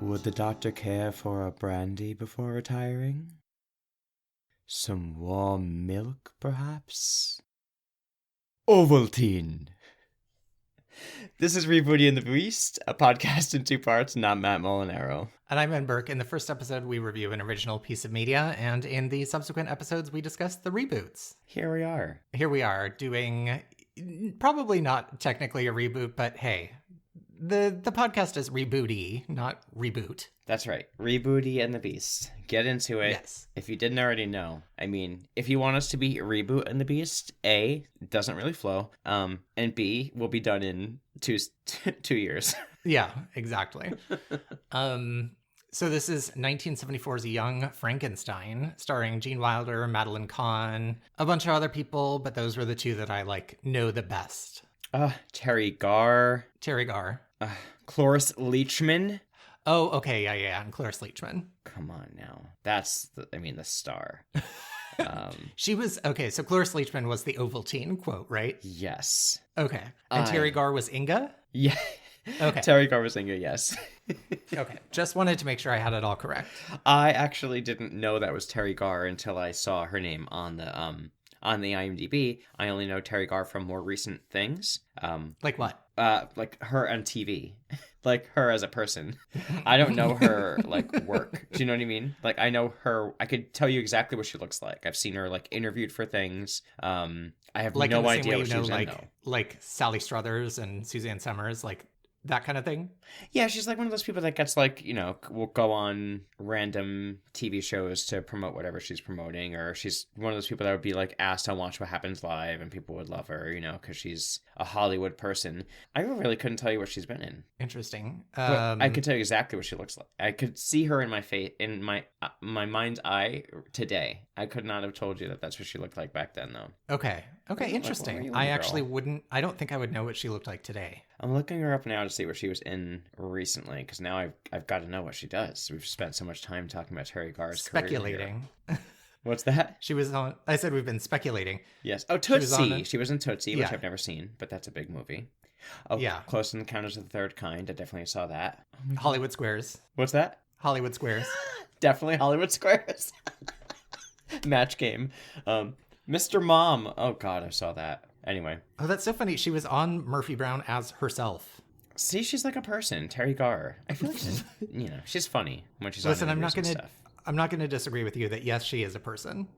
Would the doctor care for a brandy before retiring? Some warm milk, perhaps? Ovaltine! This is Rebooty and the Beast, a podcast in two parts, not Matt Molinaro. And I'm Ben Burke. In the first episode, we review an original piece of media, and in the subsequent episodes, we discuss the reboots. Here we are, doing probably not technically a reboot, but hey, the podcast is rebooty, not reboot. That's right. Rebooty and the Beast. Get into it. Yes. If you didn't already know. I mean, if you want us to be Reboot and the Beast, A, it doesn't really flow. And B, we'll be done in two years. Yeah, exactly. So this is 1974's Young Frankenstein, starring Gene Wilder, Madeline Kahn, a bunch of other people, but those were the two that I know the best. Terry Garr. Cloris Leachman. Oh, okay, yeah, and Cloris Leachman. Come on now. That's, the star. She was, okay, so Cloris Leachman was the Ovaltine quote, right? Yes. Okay. And Terry Garr was Inga? Yeah. Okay. Terry Garr was Inga, yes. Okay. Just wanted to make sure I had it all correct. I actually didn't know that was Terry Garr until I saw her name on the IMDb. I only know Terry Garr from more recent things. Like what? Like her on TV. Like her as a person. I don't know her work. Do you know what I mean? Like I know her. I could tell you exactly what she looks like. I've seen her interviewed for things. I have no idea what she was in though. Like Sally Struthers and Suzanne Summers, like that kind of thing. Yeah, she's like one of those people that gets will go on random TV shows to promote whatever she's promoting, or she's one of those people that would be asked on Watch What Happens Live, and people would love her, because she's a Hollywood person. I really couldn't tell you what she's been in. Interesting. But I could tell you exactly what she looks like. I could see her in my face, in my mind's eye today. I could not have told you that that's what she looked like back then, though. Okay, interesting. I actually wouldn't. I don't think I would know what she looked like today. I'm looking her up now to see what she was in recently, because now I've got to know what she does. We've spent so much time talking about Terry Garr's speculating. What's that? She was on. I said we've been speculating. Yes. Oh, Tootsie. She was in Tootsie, which I've never seen, but that's a big movie. Oh, yeah. Close Encounters of the Third Kind. I definitely saw that. Oh Hollywood Squares. What's that? Hollywood Squares. Definitely Hollywood Squares. Match Game. Mr. Mom. Oh God, I saw that. Anyway. Oh, that's so funny. She was on Murphy Brown as herself. See, she's like a person, Terry Garr. I feel like she's, she's funny when she's on I'm not gonna disagree with you that yes, she is a person.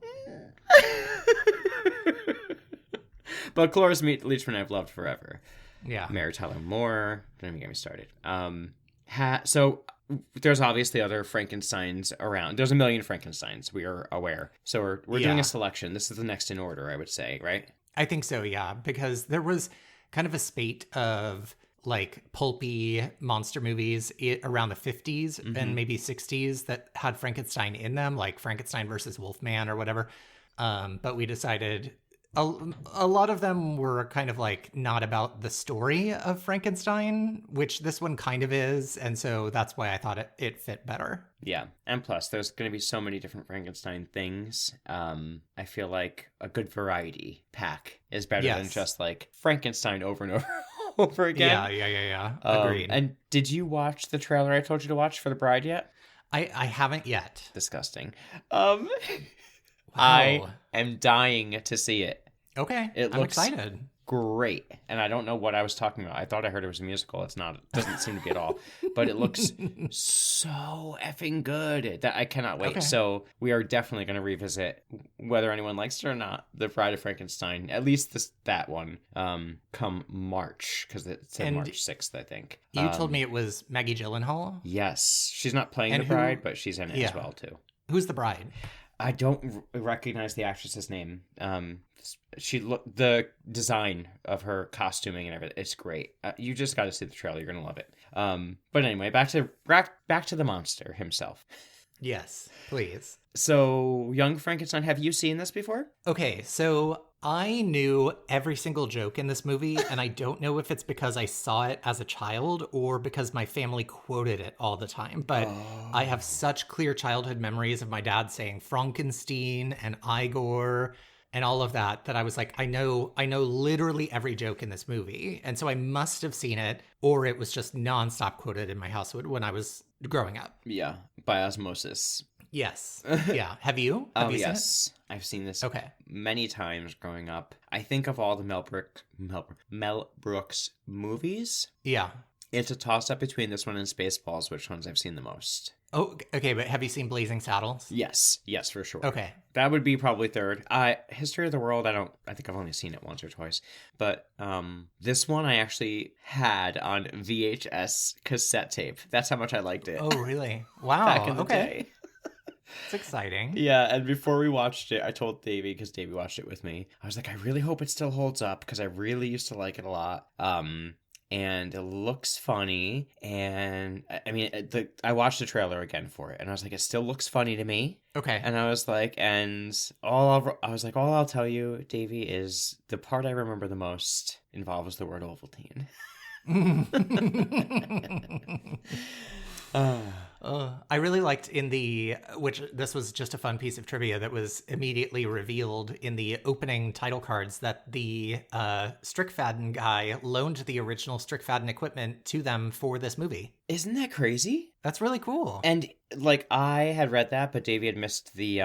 But Cloris Leachman I've loved forever. Yeah. Mary Tyler Moore. Don't even get me started. So there's obviously other Frankensteins around. There's a million Frankensteins, we are aware. So we're doing a selection. This is the next in order, I would say, right? I think so, yeah, because there was kind of a spate of pulpy monster movies around the 50s and maybe 60s that had Frankenstein in them, like Frankenstein versus Wolfman or whatever. But we decided a lot of them were kind of not about the story of Frankenstein, which this one kind of is. And so that's why I thought it fit better. Yeah. And plus, there's going to be so many different Frankenstein things. I feel like a good variety pack is better than just Frankenstein over and over. Over again. Yeah. Agreed. And did you watch the trailer I told you to watch for The Bride yet? I haven't yet. Disgusting. Wow. I am dying to see it. Okay. I'm excited. Great. And I don't know what I was talking about. I thought I heard it was a musical. It's not. It doesn't seem to be at all. But it looks so effing good that I cannot wait. Okay. So we are definitely going to revisit, whether anyone likes it or not, The Bride of Frankenstein. At least that one. Come March, because it's March 6th, I think. You told me it was Maggie Gyllenhaal? Yes. She's not playing the bride, but she's in it as well, too. Who's the bride? I don't recognize the actress's name. The design of her costuming and everything, it's great. You just got to see the trailer; you're gonna love it. But anyway, back to the monster himself. Yes, please. So, Young Frankenstein, have you seen this before? Okay, so I knew every single joke in this movie, and I don't know if it's because I saw it as a child or because my family quoted it all the time, but I have such clear childhood memories of my dad saying Frankenstein and Igor and all of that I was like, I know literally every joke in this movie. And so I must have seen it, or it was just nonstop quoted in my house when I was growing up. Yeah, by osmosis. Yes. Yeah. Have you? Have you Yes. seen I've seen this it? Okay. many times growing up. I think of all the Mel Brooks movies, Yeah. it's a toss-up between this one and Spaceballs, which ones I've seen the most. Oh, okay. But have you seen Blazing Saddles? Yes, for sure. Okay. That would be probably third. History of the World, I think I've only seen it once or twice. But this one I actually had on VHS cassette tape. That's how much I liked it. Oh, really? Wow. Back in the day. It's exciting. Yeah, and before we watched it, I told Davey, because Davey watched it with me, I was like, I really hope it still holds up, because I really used to like it a lot. And it looks funny, and I mean, I watched the trailer again for it, and I was like, it still looks funny to me. Okay. And I was like, all I'll tell you, Davey, is the part I remember the most involves the word Ovaltine. I really liked which this was just a fun piece of trivia that was immediately revealed in the opening title cards, that the Strickfaden guy loaned the original Strickfaden equipment to them for this movie. Isn't that crazy? That's really cool. And like, I had read that, but Davey had missed the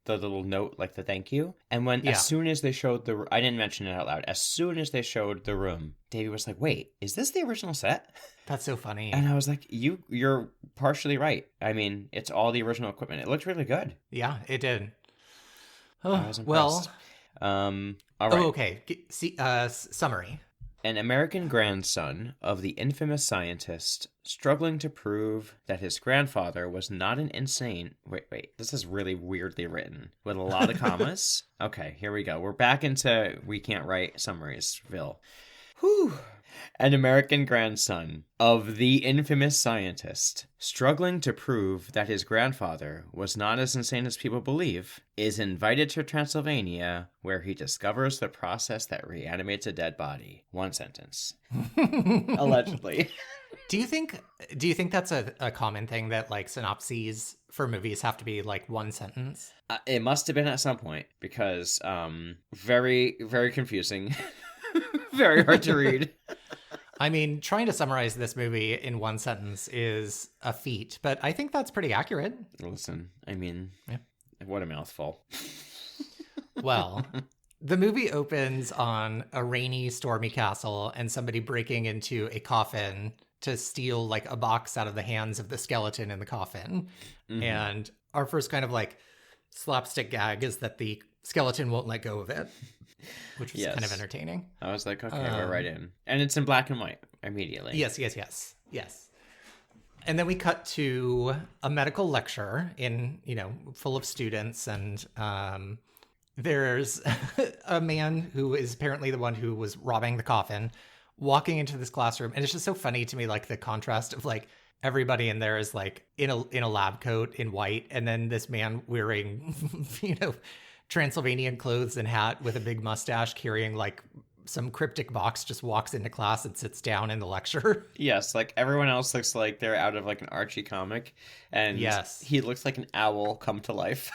little note, like the thank you. And as soon as they showed I didn't mention it out loud. As soon as they showed the room, Davey was like, wait, is this the original set? That's so funny. And I was like, you're partially right. I mean, it's all the original equipment. It looked really good. Yeah, it did. I was impressed. Well, all right. Oh, okay. Summary. An American grandson of the infamous scientist struggling to prove that his grandfather was not an insane... Wait. This is really weirdly written with a lot of commas. Okay, here we go. We're back into we can't write summaries-ville. Whew. An American grandson of the infamous scientist struggling to prove that his grandfather was not as insane as people believe is invited to Transylvania, where he discovers the process that reanimates a dead body. One sentence. Allegedly. Do you think that's a common thing, that like synopses for movies have to be like one sentence? It must have been at some point, because very, very confusing. Very hard to read. I mean, trying to summarize this movie in one sentence is a feat, but I think that's pretty accurate. Listen, I mean, what a mouthful. Well, the movie opens on a rainy, stormy castle and somebody breaking into a coffin to steal like a box out of the hands of the skeleton in the coffin. Mm-hmm. And our first kind of like slapstick gag is that the skeleton won't let go of it, which was kind of entertaining. I was like, okay, we're right in. And it's in black and white immediately. Yes. And then we cut to a medical lecture full of students. And there's a man who is apparently the one who was robbing the coffin walking into this classroom. And it's just so funny to me, like the contrast of like everybody in there is like in a lab coat in white. And then this man wearing, Transylvanian clothes and hat with a big mustache carrying like some cryptic box just walks into class and sits down in the lecture. Yes, like everyone else looks like they're out of like an Archie comic, and he looks like an owl come to life.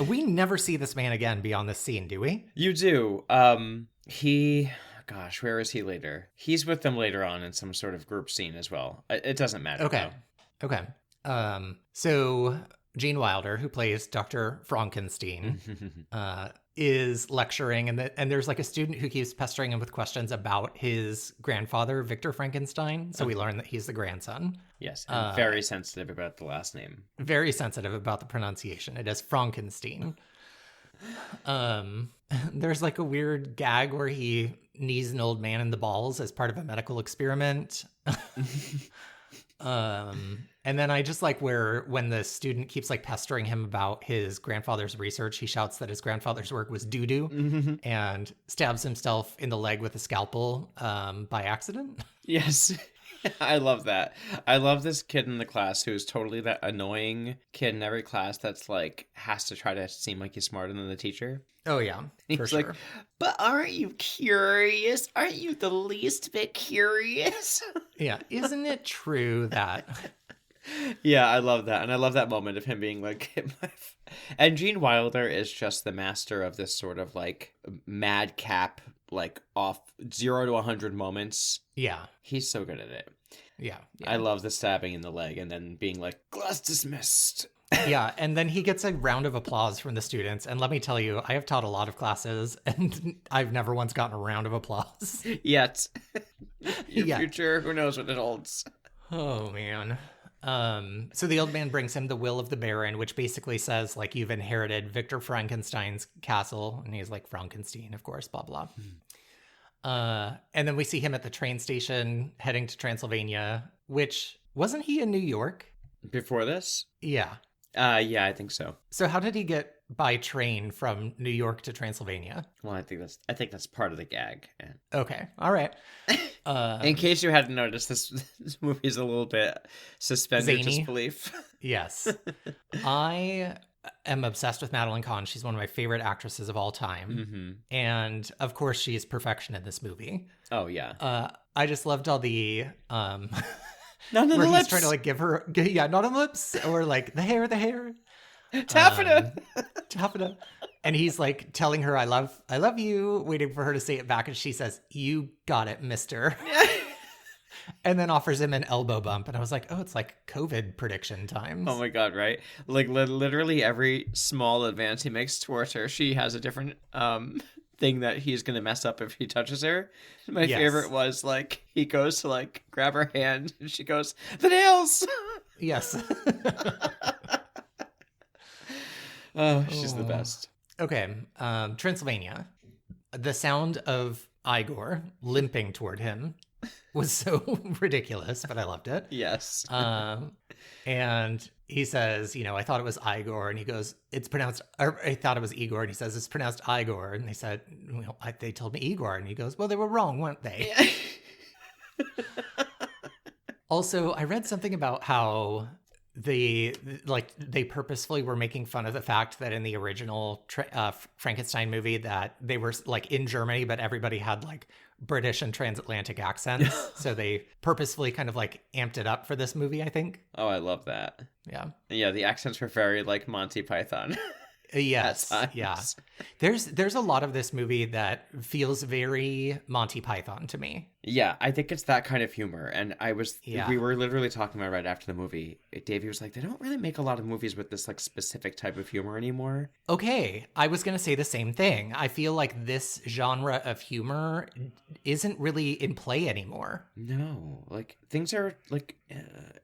We never see this man again beyond this scene, do we? You do. Gosh, where is he later? He's with them later on in some sort of group scene as well. It doesn't matter. Okay. So Gene Wilder, who plays Dr. Frankenstein, is lecturing, and there's like a student who keeps pestering him with questions about his grandfather, Victor Frankenstein. So we learn that he's the grandson. Yes, and very sensitive about the last name. Very sensitive about the pronunciation. It is Frankenstein. There's like a weird gag where he knees an old man in the balls as part of a medical experiment. And then I just like when the student keeps like pestering him about his grandfather's research, he shouts that his grandfather's work was doo-doo and stabs himself in the leg with a scalpel by accident. Yes. I love that. I love this kid in the class who's totally that annoying kid in every class that's like has to try to seem like he's smarter than the teacher. Oh yeah, for sure. Like, but aren't you curious? Aren't you the least bit curious? Yeah, isn't it true that... Yeah, I love that. And I love that moment of him being like... And Gene Wilder is just the master of this sort of like madcap, like off 0 to 100 moments. Yeah. He's so good at it. Yeah. I love the stabbing in the leg and then being like, class dismissed. Yeah, and then he gets a round of applause from the students. And let me tell you, I have taught a lot of classes, and I've never once gotten a round of applause. Yet. Your Yeah. future, who knows what it holds. Oh, man. So the old man brings him the will of the Baron, which basically says, like, you've inherited Victor Frankenstein's castle. And he's like, Frankenstein, of course, blah, blah. And then we see him at the train station heading to Transylvania, which, wasn't he in New York? Before this? Yeah. Yeah, I think so. So how did he get by train from New York to Transylvania? Well, I think that's part of the gag. Yeah. Okay. All right. In case you hadn't noticed, this movie is a little bit suspended Zany. disbelief. Yes. I am obsessed with Madeline Kahn. She's one of my favorite actresses of all time. Mm-hmm. And of course, she is perfection in this movie. Oh, yeah. I just loved all the... None of where the he's lips. trying to like give her... Yeah, not on lips. Or like the hair. Taffeta. Taffeta. And he's like telling her, I love you, waiting for her to say it back. And she says, you got it, mister. And then offers him an elbow bump. And I was like, oh, it's like COVID prediction times. Oh my God, right? Like literally every small advance he makes towards her, she has a different thing that he's going to mess up if he touches her. My favorite was like, he goes to like grab her hand and she goes, the nails! Yes. Oh, she's the best. Okay. Transylvania. The sound of Igor limping toward him was so ridiculous, but I loved it. Yes. And he says, I thought it was Igor. And he goes, it's pronounced, or I thought it was Igor. And he says, it's pronounced Igor. And they said, well, they told me Igor. And he goes, well, they were wrong, weren't they? Also, I read something about how they purposefully were making fun of the fact that in the original Frankenstein movie that they were like in Germany, but everybody had like British and transatlantic accents. So they purposefully kind of like amped it up for this movie, I think. Oh, I love that. Yeah. Yeah, the accents were very like Monty Python. Yes. Yeah. There's a lot of this movie that feels very Monty Python to me. Yeah, I think it's that kind of humor. And we were literally talking about right after the movie. Davey was like, they don't really make a lot of movies with this like specific type of humor anymore. Okay, I was going to say the same thing. I feel like this genre of humor isn't really in play anymore. No, like things are like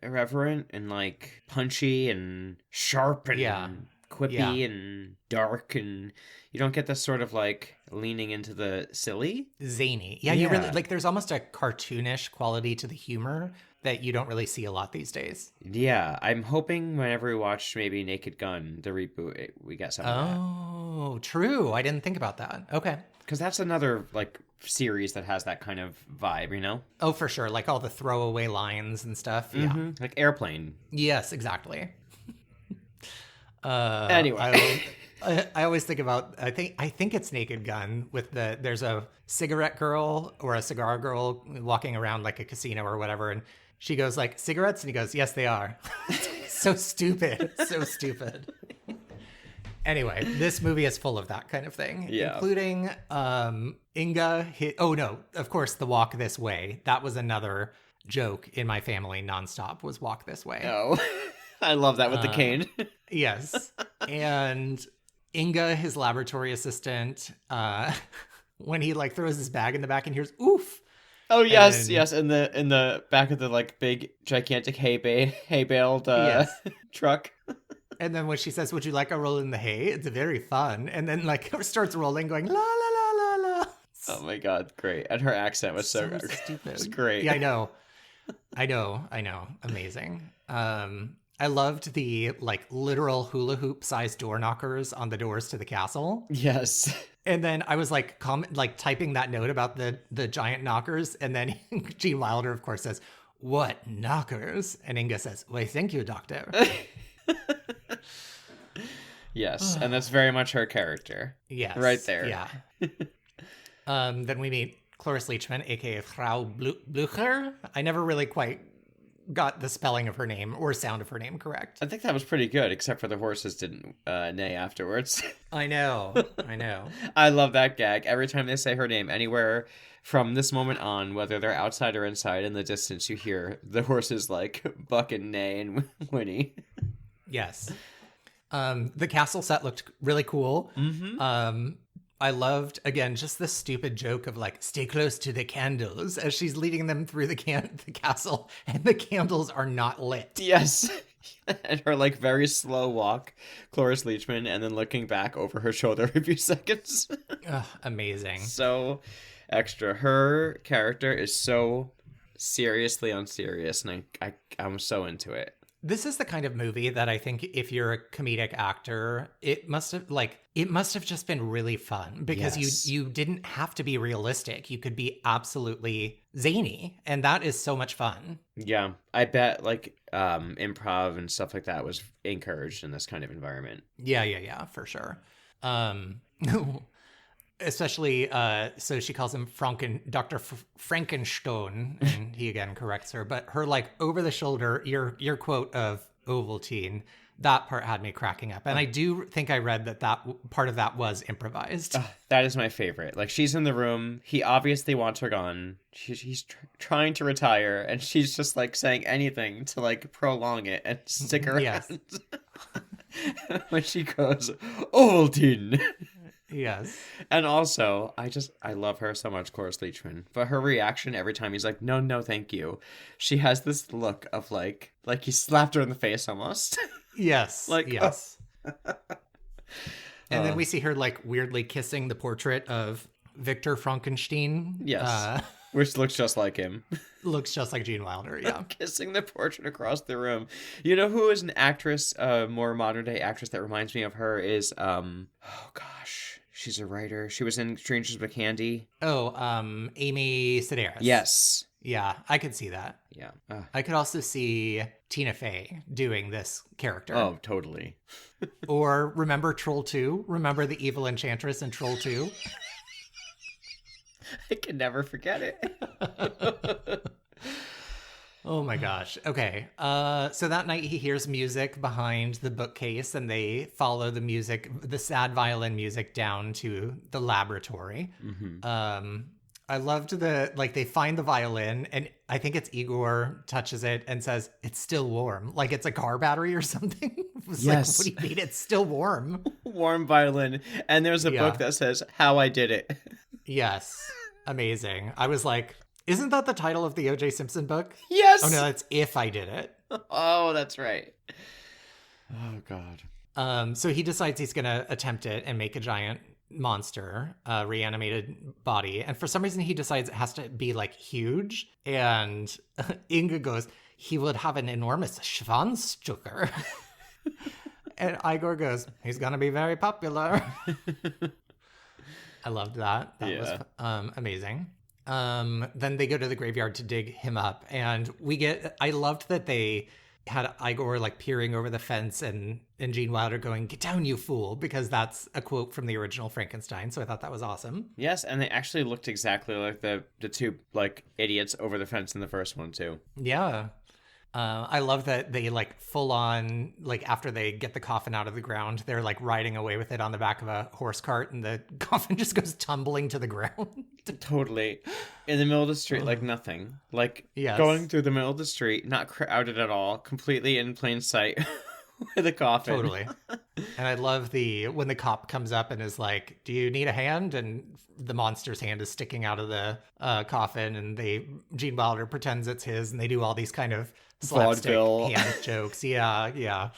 irreverent and like punchy and sharp and quippy and dark, and you don't get this sort of like leaning into the silly, zany. Yeah, you really like there's almost a cartoonish quality to the humor that you don't really see a lot these days. Yeah, I'm hoping whenever we watch maybe Naked Gun, the reboot, we get some of that. Oh, true. I didn't think about that. Okay. Because that's another like series that has that kind of vibe, Oh, for sure. Like all the throwaway lines and stuff. Mm-hmm. Yeah. Like Airplane. Yes, exactly. Anyway. I always think about I think it's Naked Gun with there's a cigarette girl or a cigar girl walking around like a casino or whatever, and she goes like, cigarettes? And he goes, yes, they are. So stupid. So stupid. Anyway, this movie is full of that kind of thing, including Inga. Oh no, of course, the walk this way. That was another joke in my family nonstop, was walk this way. Oh, I love that with the cane. Yes. And Inga, his laboratory assistant, when he like throws his bag in the back and hears oof. Oh yes, yes, in the back of the like big gigantic hay baled truck. And then when she says, "Would you like a roll in the hay?" It's very fun. And then like starts rolling, going la la la la la. Oh my God, great! And her accent was so stupid. It was great. Yeah, I know. Amazing. I loved the like literal hula hoop sized door knockers on the doors to the castle. Yes. And then I was like typing that note about the giant knockers, and then Gene Wilder, of course, says, "What knockers?" And Inga says, "Why, thank you, doctor." Yes, and that's very much her character. Yes, right there. Yeah. Then we meet Cloris Leachman, aka Frau Blücher. I never really quite got the spelling of her name or sound of her name correct. I think that was pretty good, except for the horses didn't neigh afterwards. I know. I love that gag. Every time they say her name anywhere from this moment on, whether they're outside or inside, in the distance you hear the horses like buck and neigh and whinny. Yes. The castle set looked really cool. I loved, again, just the stupid joke of like, stay close to the candles as she's leading them through the castle and the candles are not lit. Yes. And her like very slow walk, Cloris Leachman, and then looking back over her shoulder every few seconds. Amazing. So extra. Her character is so seriously unserious, and I'm so into it. This is the kind of movie that I think if you're a comedic actor, it must have just been really fun because Yes. you didn't have to be realistic. You could be absolutely zany, and that is so much fun. Yeah, I bet like improv and stuff like that was encouraged in this kind of environment. Yeah, for sure. Especially, so she calls him Dr. Frankenstein, and he again corrects her. But her like over the shoulder, your quote of Ovaltine, that part had me cracking up. And I do think I read that part of that was improvised. That is my favorite. Like she's in the room, he obviously wants her gone. He's trying to retire, and she's just like saying anything to like prolong it and stick around. Yes. When she goes, Ovaltine. Yes. And also, I love her so much, Cloris Leachman. But her reaction every time he's like, no, thank you. She has this look of like he slapped her in the face almost. Yes. Like, yes. And then we see her like weirdly kissing the portrait of Victor Frankenstein. Yes. Which looks just like him. Looks just like Gene Wilder, yeah. Kissing the portrait across the room. You know who is an actress, more modern day actress that reminds me of her is, oh gosh. She's a writer. She was in Strangers with Candy. Oh, Amy Sedaris. Yes. Yeah, I could see that. Yeah. I could also see Tina Fey doing this character. Oh, totally. Or remember Troll 2? Remember the evil enchantress in Troll 2? I can never forget it. Oh my gosh. Okay. So that night he hears music behind the bookcase and they follow the music, the sad violin music down to the laboratory. Mm-hmm. I loved they find the violin and I think it's Igor touches it and says, it's still warm. Like it's a car battery or something. It was Yes. like, what do you mean? It's still warm. Warm violin. And there's a book that says, How I Did It. Yes. Amazing. I was like, isn't that the title of the O.J. Simpson book? Yes. Oh, no, that's If I Did It. Oh, that's right. Oh, God. So he decides he's going to attempt it and make a giant monster, reanimated body. And for some reason, he decides it has to be, like, huge. And Inga goes, he would have an enormous Schwanzstücker. And Igor goes, he's going to be very popular. I loved that. That was amazing. Then they go to the graveyard to dig him up. And I loved that they had Igor like peering over the fence and Gene Wilder going, get down, you fool, because that's a quote from the original Frankenstein. So I thought that was awesome. Yes, and they actually looked exactly like the two like idiots over the fence in the first one too. Yeah. I love that they like full on, like after they get the coffin out of the ground, they're like riding away with it on the back of a horse cart and the coffin just goes tumbling to the ground. Totally. In the middle of the street, like nothing. Like going through the middle of the street, not crowded at all, completely in plain sight with a coffin. Totally. And I love when the cop comes up and is like, do you need a hand? And the monster's hand is sticking out of the coffin and Gene Wilder pretends it's his and they do all these kind of slapstick hand jokes. Yeah.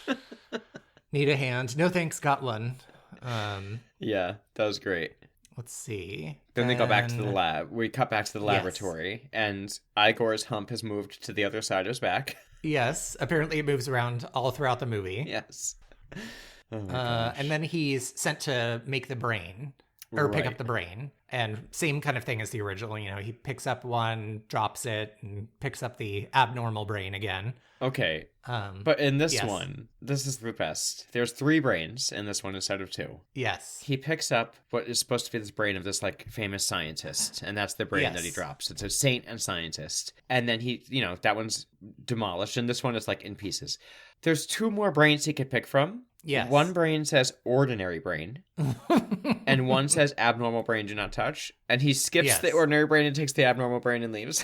Need a hand? No thanks, got one. Yeah, that was great. Let's see. Then they go back to the lab. We cut back to the laboratory, and Igor's hump has moved to the other side of his back. Yes, apparently it moves around all throughout the movie. Yes. Oh my gosh. And then he's sent to make the brain, or pick up the brain. And same kind of thing as the original. You know, he picks up one, drops it, and picks up the abnormal brain again. Okay. But in this yes. one, this is the best. There's 3 brains in this one instead of 2. Yes. He picks up what is supposed to be this brain of this like famous scientist, and that's the brain that he drops. It's a saint and scientist. And then he, you know, that one's demolished, and this one is like in pieces. There's 2 more brains he could pick from. Yes. One brain says ordinary brain, and one says abnormal brain, do not touch. And he skips the ordinary brain and takes the abnormal brain and leaves.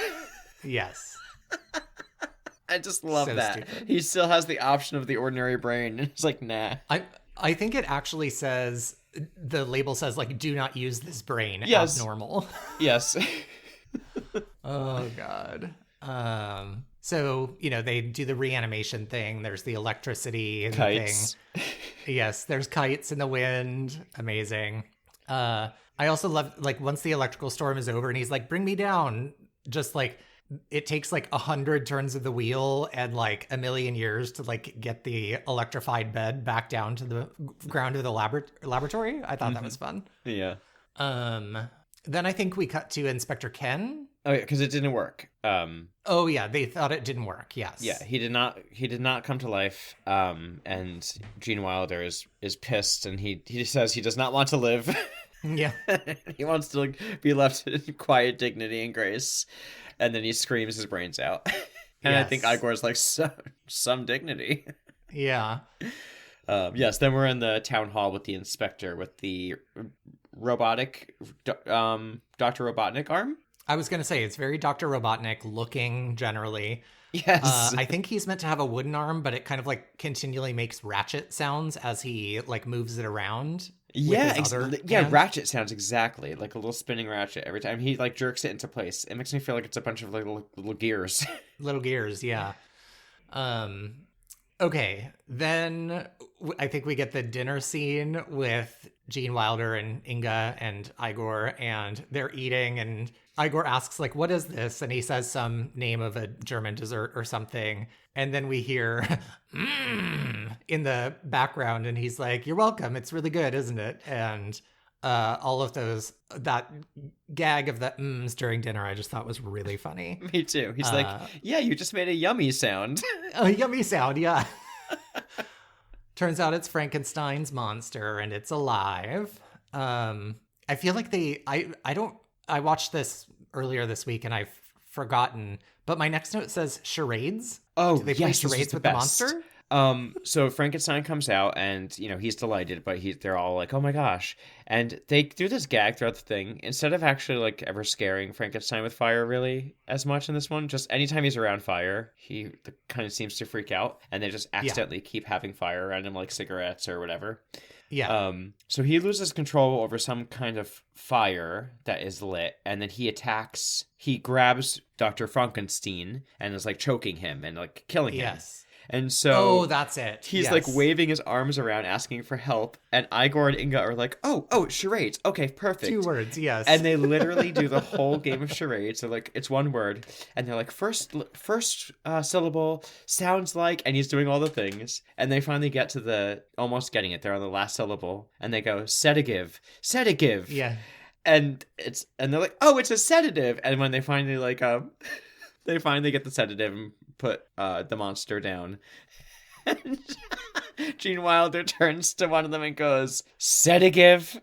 Yes. I just love that. Stupid. He still has the option of the ordinary brain. It's like, nah. I think it actually says, the label says, like, do not use this brain. Yes. Abnormal. Yes. Oh, God. So, you know, they do the reanimation thing. There's the electricity and kites. The thing. Yes, there's kites in the wind. Amazing. I also love, like, once the electrical storm is over and he's like, bring me down. Just like, it takes like 100 turns of the wheel and like a million years to like get the electrified bed back down to the ground of the laboratory. I thought that was fun. Yeah. Then I think we cut to Inspector Ken. Oh yeah, because it didn't work. Oh yeah, they thought it didn't work. Yes. Yeah, he did not come to life. And Gene Wilder is pissed, and he says he does not want to live. Yeah. He wants to like, be left in quiet dignity and grace. And then he screams his brains out. And yes. I think Igor's like, some dignity. Yeah. Yes, then we're in the town hall with the inspector with the robotic, Dr. Robotnik arm. I was going to say, it's very Dr. Robotnik looking generally. Yes. I think he's meant to have a wooden arm, but it kind of like continually makes ratchet sounds as he like moves it around. Yeah, ratchet sounds exactly like a little spinning ratchet every time he like jerks it into place. It makes me feel like it's a bunch of like little gears. Little gears, yeah. Okay, then I think we get the dinner scene with Gene Wilder and Inga and Igor, and they're eating, and Igor asks, like, what is this? And he says some name of a German dessert or something. And then we hear, in the background, and he's like, you're welcome. It's really good, isn't it? And all of that gag of the mms during dinner, I just thought was really funny. Me too. He's like, yeah, you just made a yummy sound. A yummy sound, yeah. Turns out it's Frankenstein's monster, and it's alive. I feel like I watched this earlier this week, and I've forgotten, but my next note says charades. Oh, do they play charades with the monster? So Frankenstein comes out, and you know he's delighted, but they're all like, "Oh my gosh!" And they do this gag throughout the thing instead of actually like ever scaring Frankenstein with fire really as much in this one. Just anytime he's around fire, he kind of seems to freak out, and they just accidentally keep having fire around him, like cigarettes or whatever. Yeah. So he loses control over some kind of fire that is lit, and then he grabs Dr. Frankenstein and is like choking him and like killing him. Yes. And so that's it. He's like waving his arms around asking for help, and Igor and Inga are like, oh, charades. Okay, perfect. 2 words, yes. And they literally do the whole game of charades. They're like, it's 1 word, and they're like, first syllable sounds like, and he's doing all the things, and they finally get to the almost getting it. They're on the last syllable, and they go sedative. Yeah. And they're like, oh, it's a sedative. And when they finally like they finally get the sedative and put the monster down. And Gene Wilder turns to one of them and goes, sedative.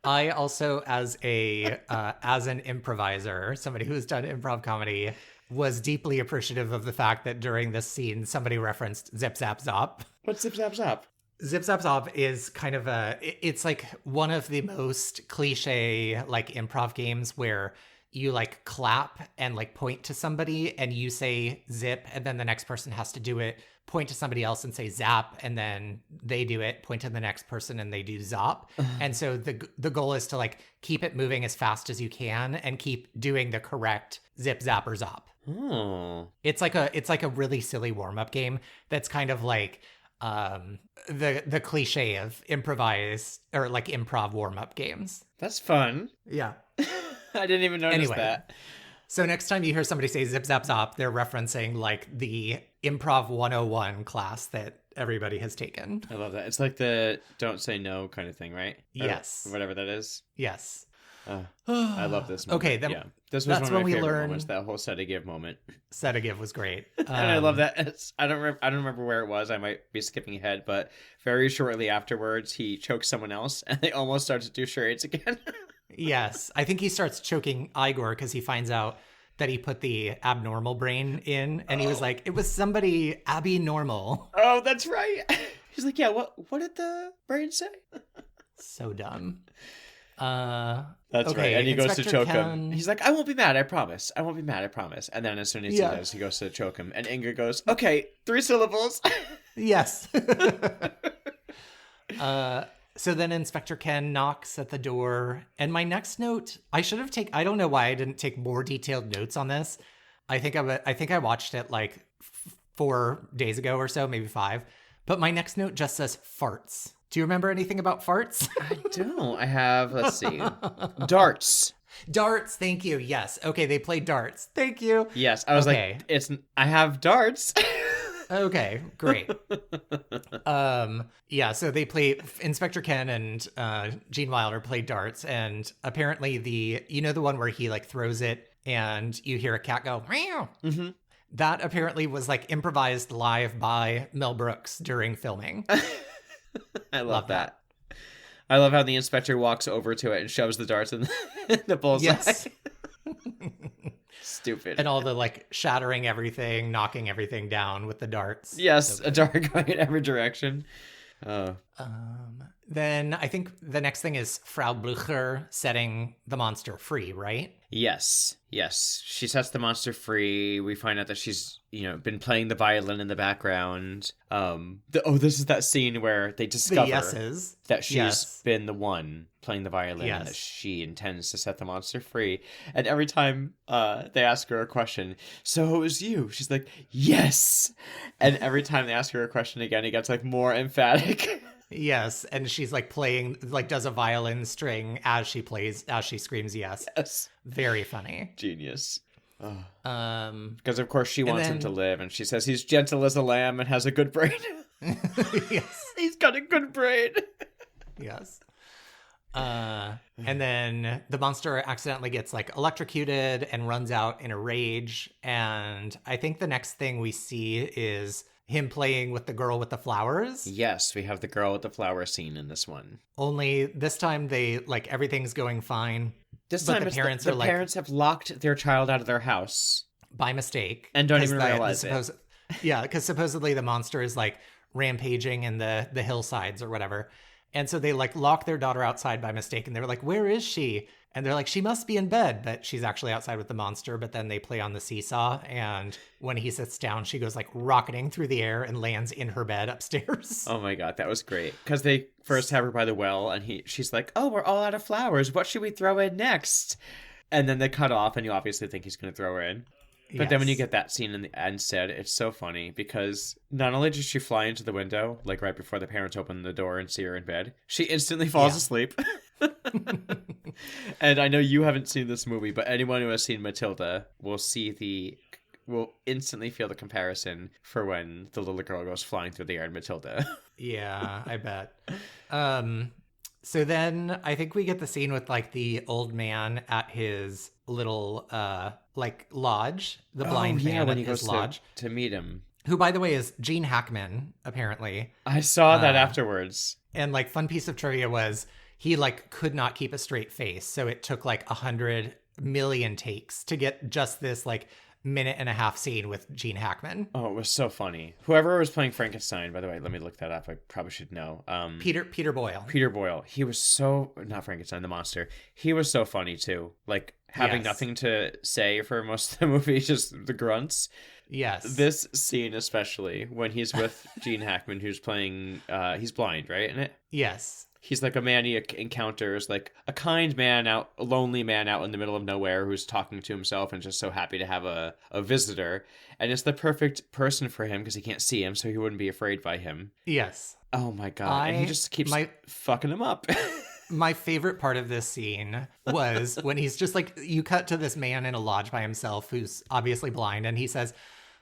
I also, as an improviser, somebody who's done improv comedy, was deeply appreciative of the fact that during this scene, somebody referenced Zip Zap Zop. What's Zip Zap Zop? Zip Zap Zop is kind of it's like one of the most cliche like improv games where you like clap and like point to somebody and you say zip, and then the next person has to do it, point to somebody else and say zap, and then they do it, point to the next person and they do zop. And so the goal is to like keep it moving as fast as you can and keep doing the correct zip, zap, or zop. Oh. It's like a really silly warm-up game that's kind of like the cliche of improvised or like improv warm-up games. That's fun. Yeah. I didn't even notice that. So next time you hear somebody say zip zap zop, they're referencing like the improv 101 class that everybody has taken. I love that. It's like the don't say no kind of thing, right? Yes. Or whatever that is. Yes. I love this moment. Okay, yeah. This was that's one of when my we favorite learn moments, that whole set a give moment. Set a give was great. And I love that. I don't remember where it was. I might be skipping ahead, but very shortly afterwards, he chokes someone else, and they almost start to do charades again. Yes. I think he starts choking Igor because he finds out that he put the abnormal brain in, and he was like, it was somebody Abby normal. Oh, that's right. He's like, yeah, what did the brain say? So dumb. That's okay, right. And he goes to Inspector choke Ken... him. He's like, I won't be mad, I promise. I won't be mad, I promise. And then as soon as he does, he goes to choke him. And Inga goes, okay, 3 syllables. Yes. So then Inspector Ken knocks at the door. And my next note, I don't know why I didn't take more detailed notes on this. I think I watched it like 4 days ago or so, maybe 5. But my next note just says farts. Do you remember anything about farts? I don't. I have, let's see, darts. Darts, thank you. Yes. Okay, they play darts. Thank you. Yes, I was like, I have darts. Okay, great. Yeah, so they play, Inspector Ken and Gene Wilder play darts, and apparently the one where he like throws it and you hear a cat go, meow. Mm-hmm. That apparently was like improvised live by Mel Brooks during filming. I love that. I love how the inspector walks over to it and shoves the darts in the bullseye. Yes. Stupid. And all the like shattering everything, knocking everything down with the darts. Yes, so a dart going in every direction. Oh. Then I think the next thing is Frau Blücher setting the monster free, right? Yes. She sets the monster free. We find out that she's, been playing the violin in the background. This is that scene where they discover that she's been the one playing the violin and that she intends to set the monster free. And every time they ask her a question, so it was you. She's like, yes. And every time they ask her a question again, it gets like more emphatic. Yes, and she's like playing, like does a violin string as she screams yes. Yes. Very funny. Genius. Oh. Because of course she wants him to live, and she says he's gentle as a lamb and has a good brain. Yes. He's got a good brain. Yes. And then the monster accidentally gets like electrocuted and runs out in a rage. And I think the next thing we see is him playing with the girl with the flowers. Yes, we have the girl with the flower scene in this one. Only this time they like everything's going fine. This time the parents have locked their child out of their house by mistake and don't even realize it. Yeah, because supposedly the monster is like rampaging in the hillsides or whatever. And so they like lock their daughter outside by mistake, and they're like, where is she? And they're like, she must be in bed, but she's actually outside with the monster. But then they play on the seesaw, and when he sits down, she goes like rocketing through the air and lands in her bed upstairs. Oh my God, that was great. Because they first have her by the well, and she's like, oh, we're all out of flowers. What should we throw in next? And then they cut off, and you obviously think he's going to throw her in. But then when you get that scene in the end instead, it's so funny because not only does she fly into the window, like right before the parents open the door and see her in bed, she instantly falls asleep. And I know you haven't seen this movie, but anyone who has seen Matilda will instantly feel the comparison for when the little girl goes flying through the air in Matilda. Yeah, I bet. So then I think we get the scene with like the old man at his little like lodge, the blind man when at he his goes lodge. To meet him. Who, by the way, is Gene Hackman, apparently. I saw that afterwards. And like fun piece of trivia was he like could not keep a straight face. So it took like 100 million takes to get just this like minute and a half scene with Gene Hackman. Oh, it was so funny. Whoever was playing Frankenstein, by the way, let me look that up. I probably should know. Peter Boyle. Peter Boyle. He was not Frankenstein, the monster. He was so funny too. Like having nothing to say for most of the movie, just the grunts. Yes. This scene especially, when he's with Gene Hackman, who's playing, he's blind, right? In it? Yes. He's like a man he encounters, like a kind man a lonely man out in the middle of nowhere who's talking to himself and just so happy to have a visitor. And it's the perfect person for him because he can't see him, so he wouldn't be afraid by him. Yes. Oh my God. And he just keeps fucking him up. My favorite part of this scene was when he's just like, you cut to this man in a lodge by himself who's obviously blind, and he says,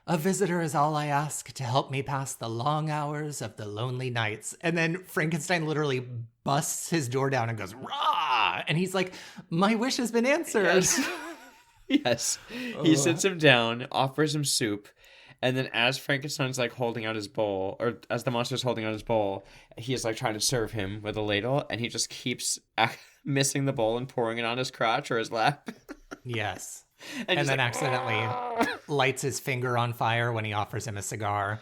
"A visitor is all I ask to help me pass the long hours of the lonely nights." And then Frankenstein literally busts his door down and goes, "Rah!" And he's like, "My wish has been answered." Yes. Yes. He sits him down, offers him soup, and then as Frankenstein's like holding out his bowl, or as the monster's holding out his bowl, he is like trying to serve him with a ladle, and he just keeps missing the bowl and pouring it on his crotch or his lap. Yes. And And then like, accidentally lights his finger on fire when he offers him a cigar.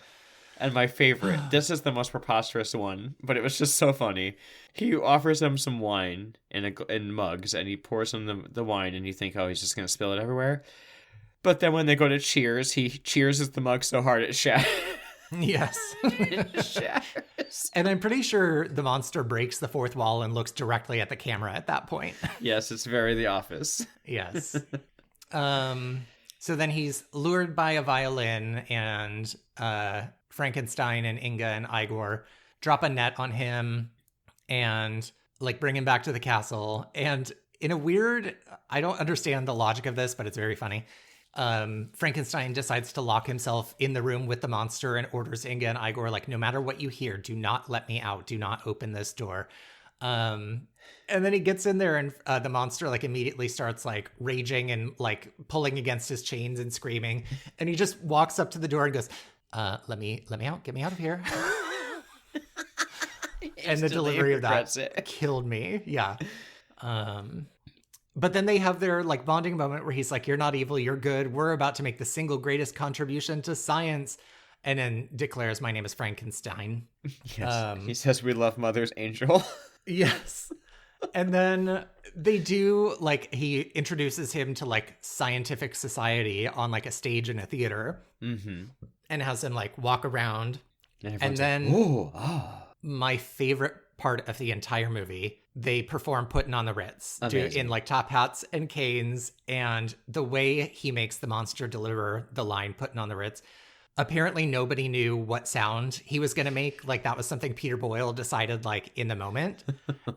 And my favorite, this is the most preposterous one, but it was just so funny. He offers him some wine in mugs, and he pours him the wine, and you think, oh, he's just going to spill it everywhere. But then when they go to cheers, he cheers the mug so hard it shatters. Yes. It shatters. And I'm pretty sure the monster breaks the fourth wall and looks directly at the camera at that point. Yes, it's very The Office. Yes. So then he's lured by a violin, and Frankenstein and Inga and Igor drop a net on him and like bring him back to the castle. And in a weird, I don't understand the logic of this, but it's very funny. Frankenstein decides to lock himself in the room with the monster and orders Inga and Igor, like, no matter what you hear, do not let me out. Do not open this door. And then he gets in there, and the monster like immediately starts like raging and like pulling against his chains and screaming. And he just walks up to the door and goes, let me out. Get me out of here. And the delivery of that killed me. Yeah. But then they have their like bonding moment where he's like, "You're not evil, you're good. We're about to make the single greatest contribution to science." And then declares, "My name is Frankenstein." Yes. He says, "We love Mother's Angel." Yes. And then they do, like, he introduces him to like scientific society on like a stage in a theater, and has him like walk around. And then my favorite part of the entire movie, they perform Puttin' on the Ritz in like top hats and canes. And the way he makes the monster deliver the line "Puttin' on the Ritz," apparently nobody knew what sound he was going to make. Like, that was something Peter Boyle decided like in the moment.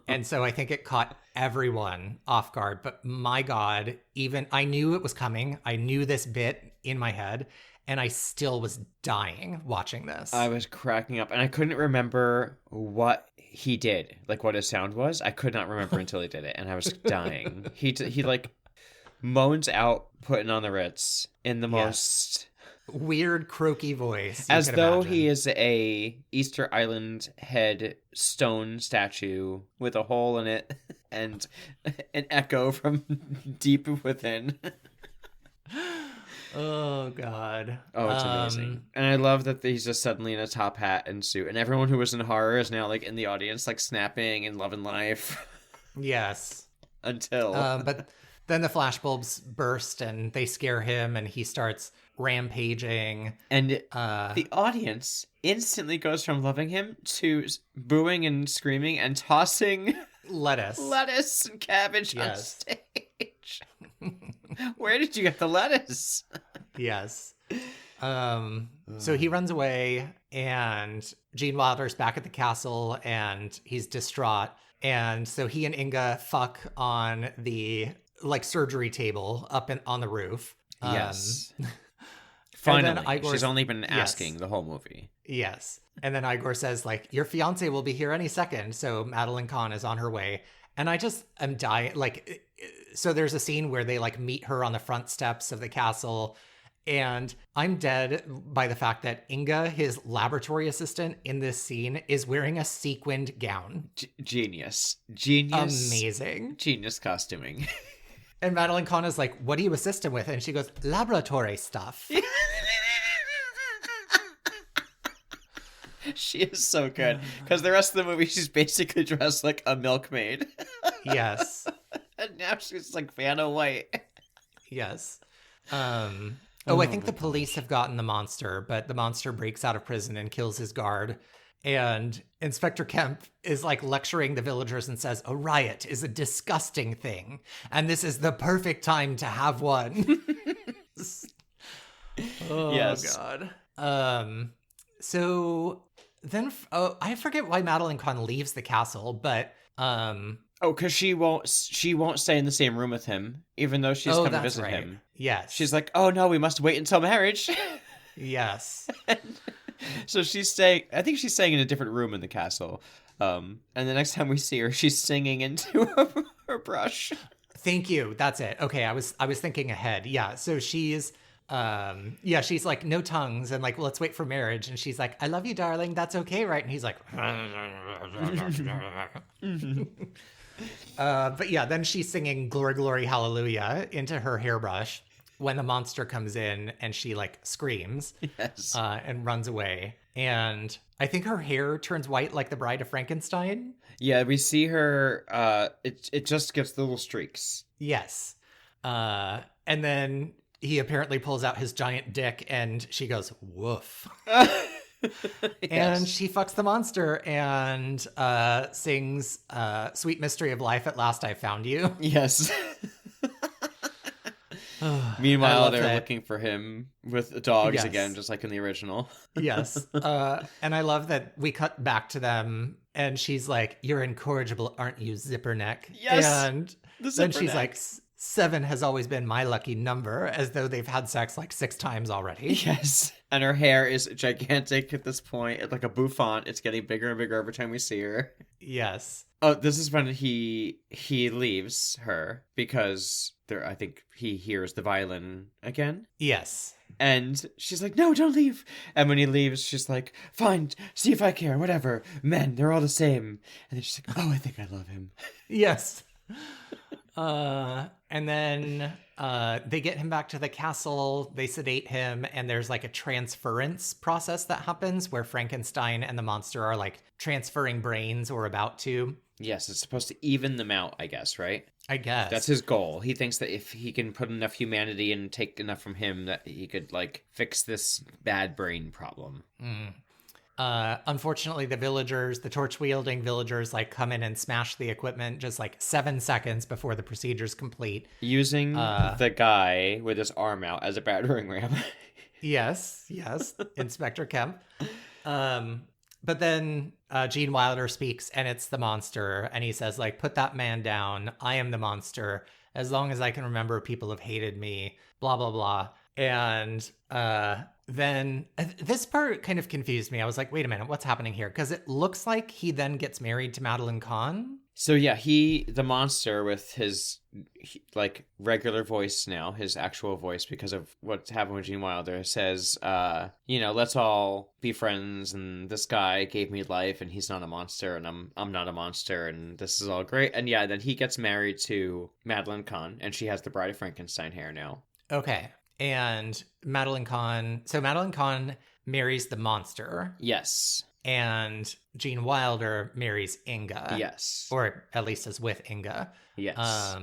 And so I think it caught everyone off guard. But my God, even I knew it was coming. I knew this bit in my head, and I still was dying watching this. I was cracking up, and I couldn't remember what he did, like what his sound was. I could not remember until he did it, and I was dying. He like moans out "Puttin' on the Ritz" in the most weird croaky voice, as though he is a Easter Island head stone statue with a hole in it and an echo from deep within. Oh God. Oh, it's amazing. And I love that he's just suddenly in a top hat and suit, and everyone who was in horror is now like in the audience, like snapping and loving life. Yes. Until but then the flashbulbs burst and they scare him, and he starts rampaging. And the audience instantly goes from loving him to booing and screaming and tossing lettuce and cabbage on stage. Where did you get the lettuce? Yes. So he runs away, and Gene Wilder's back at the castle, and he's distraught. And so he and Inga fuck on the like surgery table up on the roof. Yes. Finally, Igor's, she's only been asking the whole movie. Yes. And then Igor says, like, "Your fiance will be here any second." So Madeline Kahn is on her way. And I just am dying. Like, so there's a scene where they like meet her on the front steps of the castle. And I'm dead by the fact that Inga, his laboratory assistant in this scene, is wearing a sequined gown. Genius. Amazing. Genius costuming. And Madeline Kahn is like, "What do you assist him with?" And she goes, "Laboratory stuff." She is so good. Because the rest of the movie, she's basically dressed like a milkmaid. Yes. And now she's like Vanna White. Yes. I think the police have gotten the monster, but the monster breaks out of prison and kills his guard. And Inspector Kemp is like lecturing the villagers and says, "A riot is a disgusting thing, and this is the perfect time to have one." Oh, yes. God. So then, I forget why Madeline Kahn leaves the castle, but because she won't stay in the same room with him, even though she's come to visit him. Yes. She's like, "Oh no, we must wait until marriage." Yes. So she's staying. I think she's staying in a different room in the castle. And the next time we see her, she's singing into her brush. Thank you. That's it. Okay, I was thinking ahead. Yeah. So she's she's like, no tongues, and like, let's wait for marriage. And she's like, I love you, darling. That's okay, right? And he's like, but yeah, then she's singing Glory, Glory, Hallelujah into her hairbrush when the monster comes in, and she like screams Yes. And runs away. And I think her hair turns white like the Bride of Frankenstein. Yeah, we see her. It just gets little streaks. Yes. And then he apparently pulls out his giant dick, and she goes, woof. And she fucks the monster and sings Sweet Mystery of Life, At Last I Found You. Yes. Meanwhile, they're that. looking for him with dogs Yes. again, just like in the original. Yes. And I love that we cut back to them, and she's like, you're incorrigible, aren't you, zipper neck? Yes, And the then zipper she's neck. like, 7 has always been my lucky number, as though they've had sex like 6 times already. Yes. And her hair is gigantic at this point. It's like a bouffant. It's getting bigger and bigger every time we see her. Yes. Oh, this is when he leaves her because I think he hears the violin again. Yes. And she's like, no, don't leave. And when he leaves, she's like, fine, see if I care, whatever. Men, they're all the same. And then she's like, oh, I think I love him. Yes. And then they get him back to the castle, they sedate him, and there's like a transference process that happens where Frankenstein and the monster are like transferring brains or about to. Yes, it's supposed to even them out, I guess, right? I guess. That's his goal. He thinks that if he can put enough humanity and take enough from him, that he could, like, fix this bad brain problem. Unfortunately, the torch-wielding villagers, like, come in and smash the equipment just, like, 7 seconds before the procedure's complete. Using the guy with his arm out as a battering ram. Yes, Inspector Kemp. But then Gene Wilder speaks, and it's the monster, and he says, like, put that man down. I am the monster. As long as I can remember, people have hated me, blah, blah, blah. And then this part kind of confused me. I was like, wait a minute, what's happening here? Because it looks like he then gets married to Madeline Kahn. So yeah, the monster with his like regular voice now, his actual voice because of what's happened with Gene Wilder, says, let's all be friends, and this guy gave me life, and he's not a monster, and I'm not a monster, and this is all great. And yeah, then he gets married to Madeline Kahn, and she has the Bride of Frankenstein hair now. Okay. And Madeline Kahn marries the monster. Yes. And Gene Wilder marries Inga. Yes. Or at least is with Inga. Yes.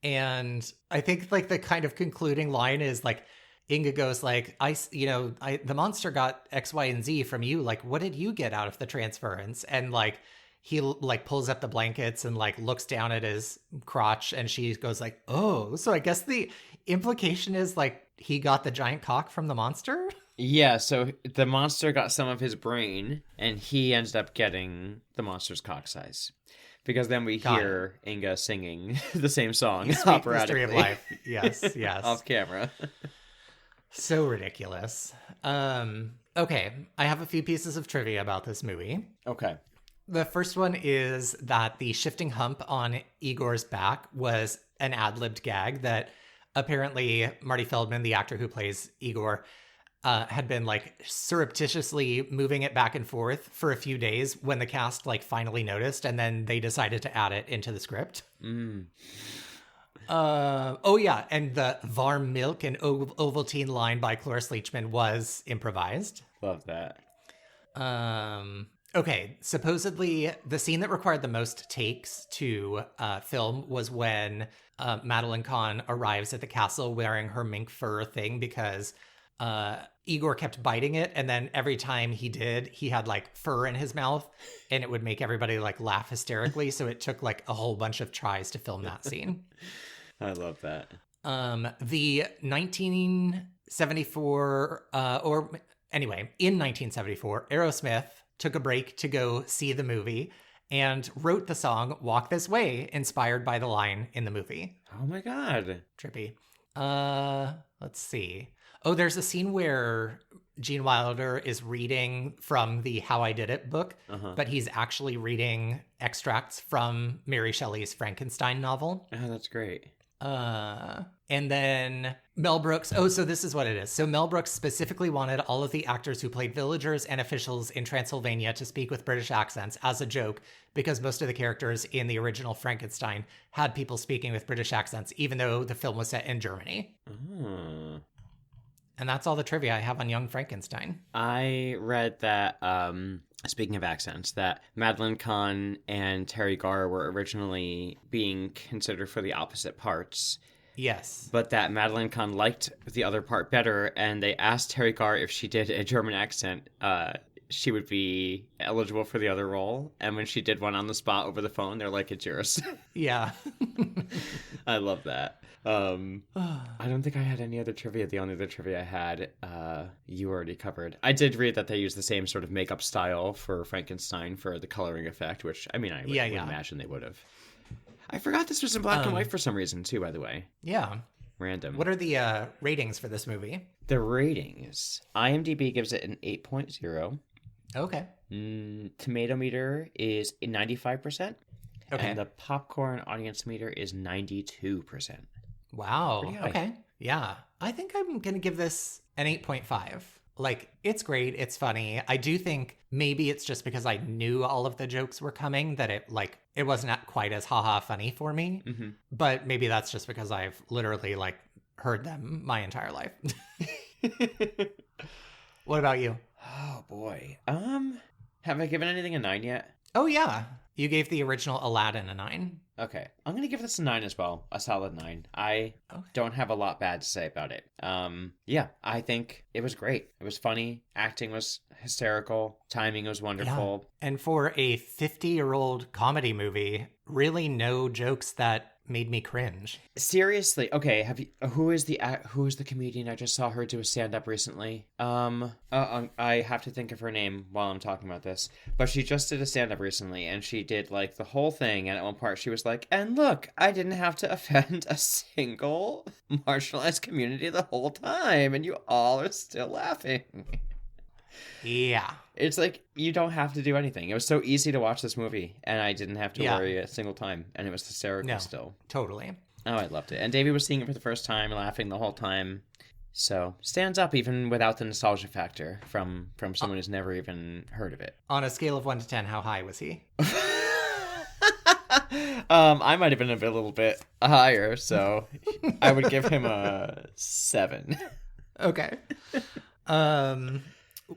And I think like the kind of concluding line is like, Inga goes like, the monster got X, Y, and Z from you. Like, what did you get out of the transference? And like, he like pulls up the blankets and like looks down at his crotch, and she goes like, oh, so I guess the implication is like he got the giant cock from the monster? Yeah, so the monster got some of his brain, and he ended up getting the monster's cock size. Because then we hear Inga singing the same song, Sweet Mystery of Life. Yes. Off camera. So ridiculous. Okay, I have a few pieces of trivia about this movie. Okay. The first one is that the shifting hump on Igor's back was an ad-libbed gag that apparently Marty Feldman, the actor who plays Igor, had been like surreptitiously moving it back and forth for a few days when the cast like finally noticed, and then they decided to add it into the script. And the Varm Milk and Ovaltine line by Cloris Leachman was improvised. Love that. Okay, supposedly the scene that required the most takes to film was when Madeline Kahn arrives at the castle wearing her mink fur thing, because Igor kept biting it, and then every time he did, he had like fur in his mouth, and it would make everybody like laugh hysterically. So it took like a whole bunch of tries to film that scene. I love that. The 1974, in 1974, Aerosmith took a break to go see the movie and wrote the song Walk This Way, inspired by the line in the movie. Oh my God. Trippy. Let's see. Oh, there's a scene where Gene Wilder is reading from the How I Did It book, but he's actually reading extracts from Mary Shelley's Frankenstein novel. Oh, that's great. And then Mel Brooks. Oh, so this is what it is. So Mel Brooks specifically wanted all of the actors who played villagers and officials in Transylvania to speak with British accents as a joke, because most of the characters in the original Frankenstein had people speaking with British accents, even though the film was set in Germany. Oh. And that's all the trivia I have on Young Frankenstein. I read that, speaking of accents, that Madeline Kahn and Terry Garr were originally being considered for the opposite parts. Yes. But that Madeline Kahn liked the other part better, and they asked Terry Garr if she did a German accent, she would be eligible for the other role. And when she did one on the spot over the phone, they're like, it's yours. Yeah. I love that. I don't think I had any other trivia. The only other trivia I had, you already covered. I did read that they use the same sort of makeup style for Frankenstein for the coloring effect, which, I mean, I would imagine they would have. I forgot this was in black and white for some reason, too, by the way. Yeah. Random. What are the ratings for this movie? The ratings. IMDb gives it an 8.0. Okay. Tomato meter is 95%. Okay. And the popcorn audience meter is 92%. Wow. Okay. Yeah. I think I'm going to give this an 8.5. Like, it's great. It's funny. I do think maybe it's just because I knew all of the jokes were coming that it wasn't quite as haha funny for me. Mm-hmm. But maybe that's just because I've literally heard them my entire life. What about you? Oh boy. Have I given anything a 9 yet? Oh yeah. You gave the original Aladdin a 9. Okay. I'm going to give this a 9 as well. A solid 9. I don't have a lot bad to say about it. Yeah, I think it was great. It was funny. Acting was hysterical. Timing was wonderful. Yeah. And for a 50-year-old comedy movie, really no jokes that made me cringe. Seriously, okay. Who is the comedian? I just saw her do a stand-up recently. I have to think of her name while I'm talking about this. But she just did a stand-up recently, and she did the whole thing. And at one part, she was like, "And look, I didn't have to offend a single marginalized community the whole time, and you all are still laughing." Yeah. It's you don't have to do anything. It was so easy to watch this movie, and I didn't have to worry a single time, and it was hysterical still. Totally. Oh, I loved it. And Davey was seeing it for the first time, laughing the whole time. So, stands up even without the nostalgia factor from someone who's never even heard of it. On a scale of 1 to 10, how high was he? I might have been a little bit higher, so I would give him a 7. Okay.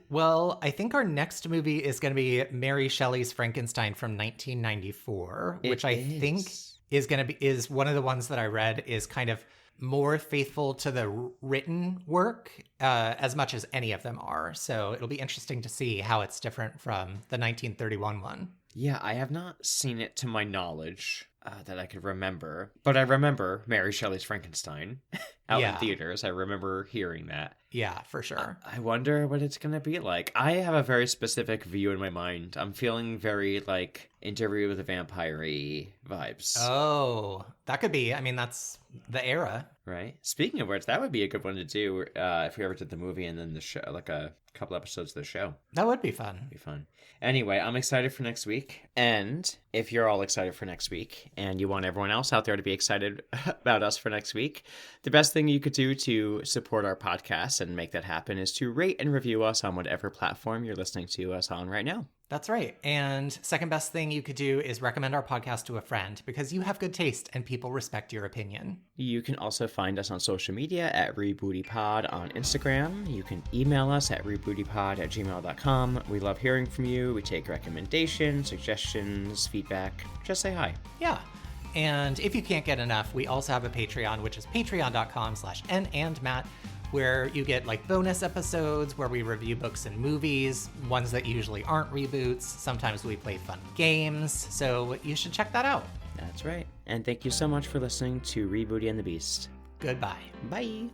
Well, I think our next movie is going to be Mary Shelley's Frankenstein from 1994, which I think is one of the ones that I read is kind of more faithful to the written work as much as any of them are. So it'll be interesting to see how it's different from the 1931 one. Yeah, I have not seen it to my knowledge that I could remember. But I remember Mary Shelley's Frankenstein out in theaters. I remember hearing that. Yeah, for sure. I wonder what it's going to be like. I have a very specific view in my mind. I'm feeling very Interview with a Vampire-y vibes. Oh, that could be. I mean, that's the era. Right. Speaking of which, that would be a good one to do if we ever did the movie and then the show, a couple episodes of the show. That would be fun. Be fun. Anyway, I'm excited for next week. And if you're all excited for next week and you want everyone else out there to be excited about us for next week, the best thing you could do to support our podcast and make that happen is to rate and review us on whatever platform you're listening to us on right now. That's right. And second best thing you could do is recommend our podcast to a friend because you have good taste and people respect your opinion. You can also find us on social media at rebootypod on Instagram. You can email us at rebootypod@gmail.com. We love hearing from you. We take recommendations, suggestions, feedback. Just say hi. Yeah. And if you can't get enough, we also have a Patreon, which is patreon.com/NandMatt, where you get bonus episodes where we review books and movies, ones that usually aren't reboots. Sometimes we play fun games, so you should check that out. That's right. And thank you so much for listening to Rebooty and the Beast. Goodbye. Bye.